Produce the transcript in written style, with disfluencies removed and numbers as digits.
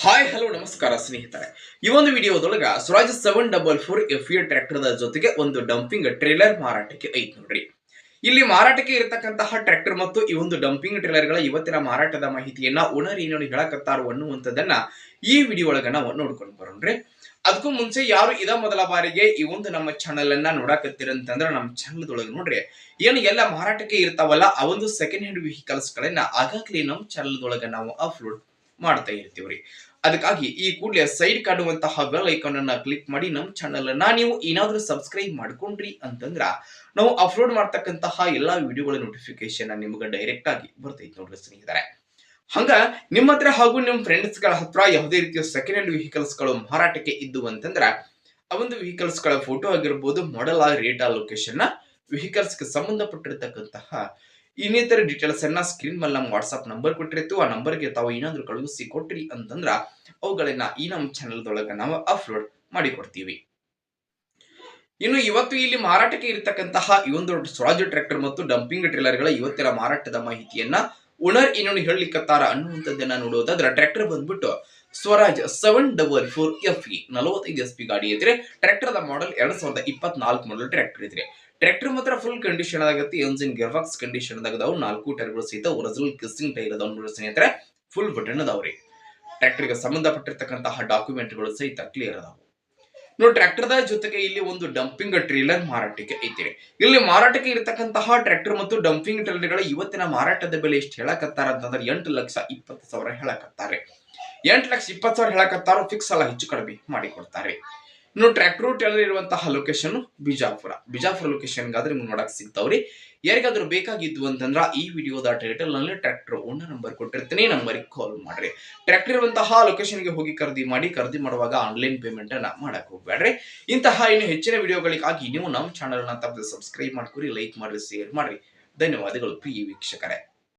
Hi hello ನಮಸ್ಕಾರ ಸ್ನೇಹಿತರೆ. ಈ ಒಂದು ವಿಡಿಯೋದೊಳಗ ಸ್ವರಾಜ್ 744 FE ಟ್ರ್ಯಾಕ್ಟರ್ ಜೊತೆಗೆ ಒಂದು ಡಂಪಿಂಗ್ ಟ್ರೇಲರ್ ಮಾರಾಟಕ್ಕೆ ಐತಿ ನೋಡ್ರಿ. ಇಲ್ಲಿ ಮಾರಾಟಕ್ಕೆ ಇರತಕ್ಕಂತಹ ಟ್ರ್ಯಾಕ್ಟರ್ ಮತ್ತು ಈ ಒಂದು ಡಂಪಿಂಗ್ ಟ್ರೇಲರ್ ಗಳ ಇವತ್ತಿನ ಮಾರಾಟದ ಮಾಹಿತಿಯನ್ನ ಓನರ್ ಏನೇನು ಹೇಳಕತ್ತಾರು ಅನ್ನುವಂಥದ್ದನ್ನ ಈ ವಿಡಿಯೋ ಒಳಗ ನಾವು ನೋಡ್ಕೊಂಡು ಬರೋಣ್ರಿ. ಅದಕ್ಕೂ ಮುಂಚೆ ಯಾರು ಇದ ಮೊದಲ ಬಾರಿಗೆ ಈ ಒಂದು ನಮ್ಮ ಚಾನೆಲ್ ಅನ್ನ ನೋಡಾಕತ್ತೀರಂತಂದ್ರ ನಮ್ಮ ಚಾನೆಲ್ ದೊಳಗ ನೋಡ್ರಿ ಏನು ಎಲ್ಲ ಮಾರಾಟಕ್ಕೆ ಇರ್ತಾವಲ್ಲ ಆ ಒಂದು ಸೆಕೆಂಡ್ ಹ್ಯಾಂಡ್ ವೆಹಿಕಲ್ಸ್ ಗಳನ್ನ ಆಗಾಗ್ಲೇ ನಮ್ಮ ಚಾನೆಲ್ ದೊಳಗ ನಾವು ಅಪ್ಲೋಡ್ ಮಾಡ್ತಾ ಇರ್ತೀವ್ರಿ. ಅದಕ್ಕಾಗಿ ಈ ಕೂಡಲೇ ಸೈಡ್ ಕಾಣುವಂತಹ ಬೆಲ್ ಐಕಾನ್ ಅನ್ನ ಕ್ಲಿಕ್ ಮಾಡಿ ನಮ್ಮ ಚಾನೆಲ್ ಅನ್ನ ನೀವು ಏನಾದ್ರೂ ಸಬ್ಸ್ಕ್ರೈಬ್ ಮಾಡ್ಕೊಂಡ್ರಿ ಅಂತಂದ್ರ ನಾವು ಅಪ್ಲೋಡ್ ಮಾಡ್ತಕ್ಕಂತಹ ಎಲ್ಲಾ ವಿಡಿಯೋಗಳ ನೋಟಿಫಿಕೇಶನ್ ನಿಮ್ಗೆ ಡೈರೆಕ್ಟ್ ಆಗಿ ಬರ್ತೈತಿ ನೋಡ್ರಿ ಸ್ನೇಹಿತರೆ. ಹಂಗ ನಿಮ್ಮ ಹತ್ರ ಹಾಗೂ ನಿಮ್ಮ ಫ್ರೆಂಡ್ಸ್ ಗಳ ಹತ್ರ ಯಾವುದೇ ರೀತಿಯ ಸೆಕೆಂಡ್ ಹ್ಯಾಂಡ್ ವೆಹಿಕಲ್ಸ್ ಗಳು ಮಾರಾಟಕ್ಕೆ ಇದ್ದು ಅಂತಂದ್ರ ಆ ಒಂದು ವೆಹಿಕಲ್ಸ್ ಗಳ ಫೋಟೋ ಆಗಿರ್ಬೋದು, ಮಾಡೆಲ್ ಆ ರೇಟ್ ಆ ಲೊಕೇಶನ್ ನ ವೆಹಿಕಲ್ಸ್ ಗೆ ಸಂಬಂಧಪಟ್ಟಿರತಕ್ಕಂತಹ ಇನ್ನಿತರ ಡೀಟೇಲ್ಸ್ ಅನ್ನ ಸ್ಕ್ರೀನ್ ಮೇಲೆ ನಮ್ಮ ವಾಟ್ಸ್ಆಪ್ ನಂಬರ್ ಕೊಟ್ಟಿರ್ತೀವಿ. ಆ ನಂಬರ್ಗೆ ತಾವು ಏನಾದ್ರು ಕಳುಹಿಸಿ ಕೊಟ್ರಿ ಅಂತಂದ್ರ ಅವುಗಳನ್ನ ಈ ನಮ್ಮ ಚಾನೆಲ್ ದೊಳಗ ನಾವು ಅಪ್ಲೋಡ್ ಮಾಡಿ ಕೊಡ್ತೀವಿ. ಇನ್ನು ಇವತ್ತು ಇಲ್ಲಿ ಮಾರಾಟಕ್ಕೆ ಇರತಕ್ಕಂತಹ ಈ ಒಂದು ಸ್ವರಾಜ್ ಟ್ರ್ಯಾಕ್ಟರ್ ಮತ್ತು ಡಂಪಿಂಗ್ ಟ್ರೇಲರ್ ಗಳ ಇವತ್ತಿನ ಮಾರಾಟದ ಮಾಹಿತಿಯನ್ನ ಓನರ್ ಏನೇನು ಹೇಳಲಿಕ್ಕತ್ತಾರ ಅನ್ನುವಂಥದ್ದನ್ನ ನೋಡೋದಾದ್ರೆ ಟ್ರ್ಯಾಕ್ಟರ್ ಬಂದ್ಬಿಟ್ಟು ಸ್ವರಾಜ್ 744 FE 45 SP ಗಾಡಿ ಐತ್ರಿ. Tractor the model 2024 model tractor ಐತ್ರಿ. ಟ್ರ್ಯಾಕ್ಟರ್ ಮಾತ್ರ ಫುಲ್ ಕಂಡೀಷನ್ ಆಗತ್ತೆ. ಎಂಜಿನ್ ಗೇರ್ ಬಾಕ್ಸ್ ಕಂಡೀಷನ್ ಅದಾವ. 4 ಟೈರ್ಗಳು ಸಹಿತ ಒರಿಜಿನಲ್ ಕಿಸ್ಸಿಂಗ್ ಟೈರ್ ಅದಾವ ನೋಡಿ ಸ್ನೇಹಿತರೆ. ಫುಲ್ ಬಟನ್ ಅದಾವ್ರಿ. ಟ್ರ್ಯಾಕ್ಟರ್ ಗೆ ಸಂಬಂಧಪಟ್ಟಿರ್ತಕ್ಕಂತಹ ಡಾಕ್ಯುಮೆಂಟ್ಗಳು ಸಹಿತ ಕ್ಲಿಯರ್ ಅದಾವ. ನೋಡಿ ಟ್ರ್ಯಾಕ್ಟರ್ ದ ಜೊತೆಗೆ ಇಲ್ಲಿ ಒಂದು ಡಂಪಿಂಗ್ ಟ್ರೇಲರ್ ಮಾರಾಟಕ್ಕೆ ಐತಿ. ಇಲ್ಲಿ ಮಾರಾಟಕ್ಕೆ ಇರತಕ್ಕಂತಹ ಟ್ರ್ಯಾಕ್ಟರ್ ಮತ್ತು ಡಂಪಿಂಗ್ ಟ್ರೇಲರ್ ಗಳ ಇವತ್ತಿನ ಮಾರಾಟದ ಬೆಲೆ ಎಷ್ಟು ಹೇಳಕತ್ತಾರ ಅಂತಂದ್ರೆ 8,20,000 ಹೇಳಕತ್ತಾರೆ. 8,20,000 ಹೇಳಕತ್ತಾರ. ಫಿಕ್ಸ್ ಅಲ್ಲ, ಹೆಚ್ಚು ಕಡಿಮೆ ಮಾಡಿ ಕೊಡ್ತಾರೆ. ಇನ್ನು ಟ್ರ್ಯಾಕ್ಟರ್ ಟ್ರೇಲರ್ ಇರುವಂತಹ ಲೊಕೇಶನ್ ಬಿಜಾಪುರ ಲೊಕೇಶನ್ ಗಾದ್ರೆ ನಿಮ್ಗೆ ನೋಡಕ್ ಸಿಗ್ತಾವ್ರಿ. ಯಾರಿಗಾದ್ರೂ ಬೇಕಾಗಿದ್ದು ಅಂತಂದ್ರ ಈ ವಿಡಿಯೋದ ಟೈಟಲ್ ನಲ್ಲಿ ಟ್ರ್ಯಾಕ್ಟರ್ ಓನರ್ ನಂಬರ್ ಕೊಟ್ಟಿರ್ತೀನಿ, ನಂಬರ್ಗೆ ಕಾಲ್ ಮಾಡ್ರಿ. ಟ್ರ್ಯಾಕ್ಟರ್ ಇರುವಂತಹ ಲೊಕೇಶನ್ ಗೆ ಹೋಗಿ ಖರೀದಿ ಮಾಡುವಾಗ ಆನ್ಲೈನ್ ಪೇಮೆಂಟ್ ಅನ್ನ ಮಾಡಕ್ ಹೋಗ್ಬೇಡ್ರಿ. ಇಂತಹ ಇನ್ನು ಹೆಚ್ಚಿನ ವಿಡಿಯೋಗಳಿಗಾಗಿ ನೀವು ನಮ್ಮ ಚಾನೆಲ್ ನ ತಪ್ಪದೆ ಸಬ್ಸ್ಕ್ರೈಬ್ ಮಾಡ್ಕೊರಿ, ಲೈಕ್ ಮಾಡ್ರಿ, ಶೇರ್ ಮಾಡ್ರಿ. ಧನ್ಯವಾದಗಳು ಪ್ರಿಯ ವೀಕ್ಷಕರೇ.